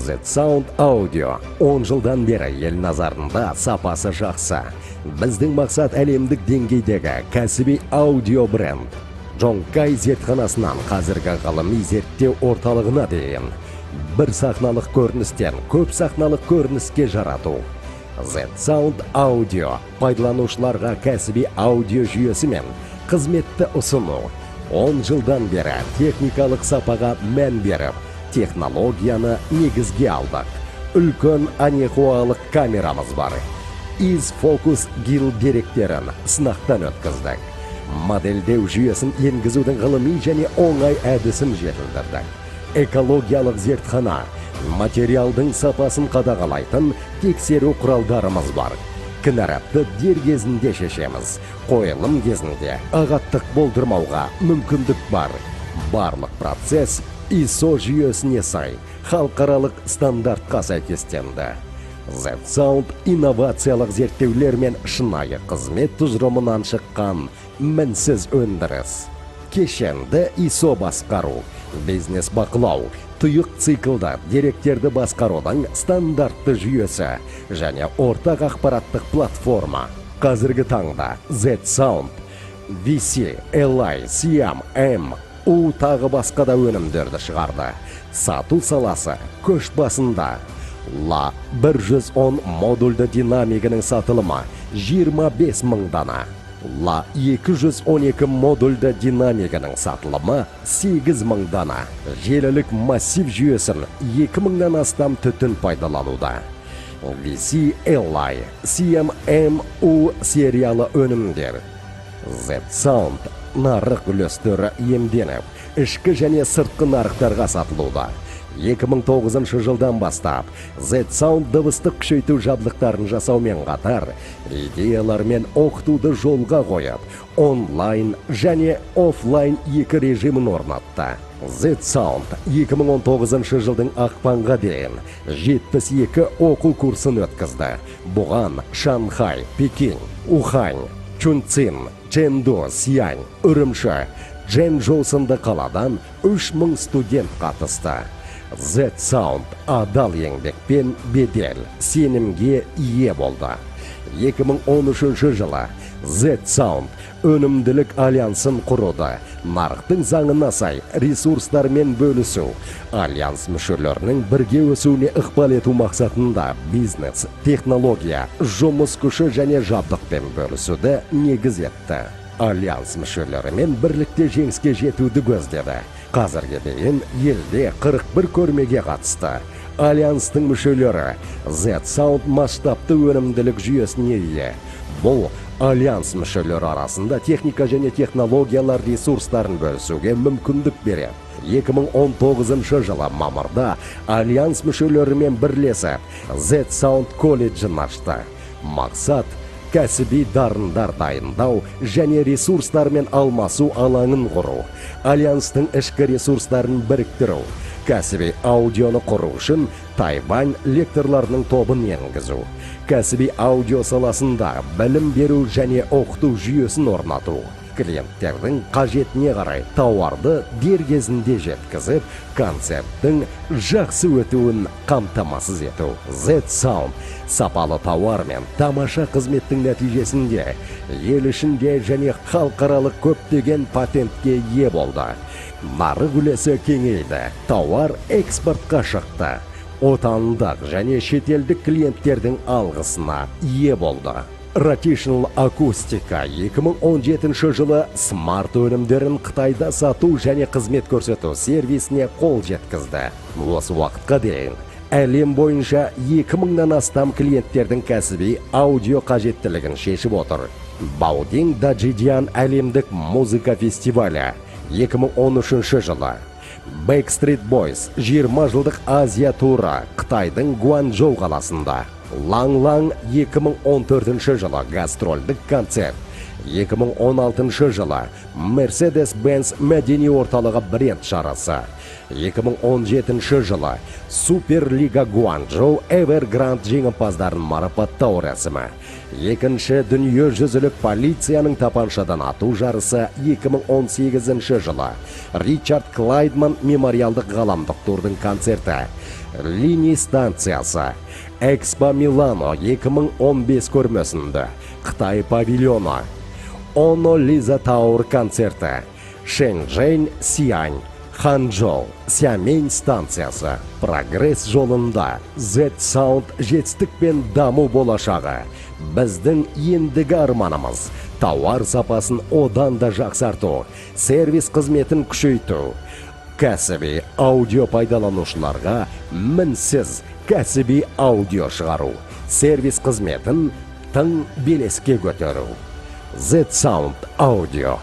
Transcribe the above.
Z-Sound Audio 10 жылдан бері ел назарында, сапасы жақсы. Біздің мақсат әлемдік деңгейдегі кәсіби аудио бренд. Джонкай зертханасынан қазіргі ғылыми зерттеу орталығына дейін бір сахналық көріністен көп сахналық көрініске жарату. Z-Sound Audio пайдаланушыларға кәсіби аудио жүйесі мен қызметті ұсыну. 10 жылдан бері техникалық сапаға мән беріп, технологияны негізге алдық. Үлкен анехуалық камерамыз бар. Из-Focus Gil деректерін сынақтан өткіздік. Модельдеу жүйесін енгізудің ғылыми және оңай әдісін жетілдірдік. Экологиялық зертхана, материалдың сапасын қадағалайтын тексеру құралдарымыз бар. Кінәрапты дер кезінде шешеміз. Қойылым кезінде ағаттық болдырмауға мүмкіндік бар. Барлық процесс ISO жүйесіне сай, халықаралық стандартқа сәйкестенді. Z-Sound инновациялық зерттеулер мен шынайы қызмет тұжырымынан шыққан мінсіз өндіріс. Кешенді ISO басқару, бизнес бақылау, тұйық циклда деректерді басқарудың стандартты жүйесі және ортақ ақпараттық платформа. Қазіргі таңда Z-Sound, VC, LI, Siam, M, U тағы басқа да өнімдерді шығарды. Сату саласы көш басында. La 110 модульді динамигінің сатылымы 25 мың дана. La 212 модульді динамигінің сатылымы 8 мың дана. Желілік массив жүйесін 2000-нан астам түтін пайдалануда. VC, LI, CMMU сериалы өнімдер. Z-Sound нарық үлестері емденіп, ішкі және сыртқы нарықтарға сатылуда. 2009 жылдан бастап Z-Sound дыбыстық күшейту жабдықтарын жасаумен қатар, идеялар мен оқытуды жолға қойып, онлайн және офлайн екі режимін орнатты. Z-Sound 2019 жылдың ақпанға дейін 72 оқу курсын өткізді. Бұған Шанхай, Пекин, Ухань, Чунцин, Чэнду, Сиань, Үрімші, Чжэнчжоу сынды қаладан 3000 студент қатысты. Z-Sound адал еңбекпен бедел, сенімге ие болды. 2013 жылы Z-Sound өнімділік альянсын құруды, нарықтың заңына сай ресурстармен бөлісу, альянс мүшелерінің бірге өсуіне ықпал ету мақсатында бизнес, технология, жұмыс күші және жабдықпен бөлісуді негіз етті. Альянс мүшелерімен бірлікте жеңіске жетуді көздеді. Қазірге дейін елде 41 көрмеге қатысты. Альянстың мүшелері Z-Sound масштабты өнімділік жүйесіне ие. Бұл альянс мүшелері арасында техника және технологиялар ресурстарын бөлісуге мүмкіндік береді. 2019 жылы мамырда альянс мүшелерімен бірлесіп Z-Sound колледжін ашты. Мақсат кәсіби дарындар дайындау және ресурстармен алмасу алаңын құру, альянстың ішкі ресурстарын біріктіру, кәсіби аудионы құру үшін Тайвань лекторларының тобын енгізу, кәсіби аудио саласында білім беру және оқыту жүйесін орнату, клиенттердің қажетіне қарай тауарды дер кезінде жеткізіп, концерттің жақсы өтуін қамтамасыз ету. Z-Sound сапалы тауар мен тамаша қызметтің нәтижесінде ел ішінде және халықаралық көптеген патентке ие болды. Нарық үлесі кеңейді, тауар экспортқа шықты. Отандық және шетелдік клиенттердің алғысына ие болды. Rotational Acoustica 2017 жылы смарт өнімдерін Қытайда сату және қызмет көрсету сервисіне қол жеткізді. Осы уақытқа дейін әлем бойынша 2000-нан астам клиенттердің кәсіби аудио қажеттілігін шешіп отыр. Баудин Дажидиан әлемдік музыка фестивалі 2013 жылы. Backstreet Boys 20 жылдық Азия туры Қытайдың Гуанчжоу қаласында. Лаң-Лаң 2014 жылы гастрольдік концерт 2016 жылы Mercedes-Benz мәдени орталығы бренд шарасы. 2017 жылы Суперлига Гуанчжоу Evergrande жеңімпаздарын марапаттау рәсімі. Екінші дүниежүзілік полицияның тапаншадан ату жарысы 2018 жылы. Ричард Клайдман мемориалдық ғаламдық турдың концерті. Лини станциясы. Экспо Милано 2015 көрмесінде. Қытай павильоны. Оно Лиза Тауэр концерті. Шэньчжэнь, Сиань, Ханчжоу, Сямэнь станциясы. Прогресс жолында. Z-Sound жетістік пен даму болашағы. Біздің ендігі арманымыз. Тауар сапасын одан да жақсарту. Сервис қызметін күшейту. Кәсіби аудио пайдаланушыларға мінсіз кәсіби аудио шығару. Сервис қызметін тың белеске көтеру. Z-Sound Audio.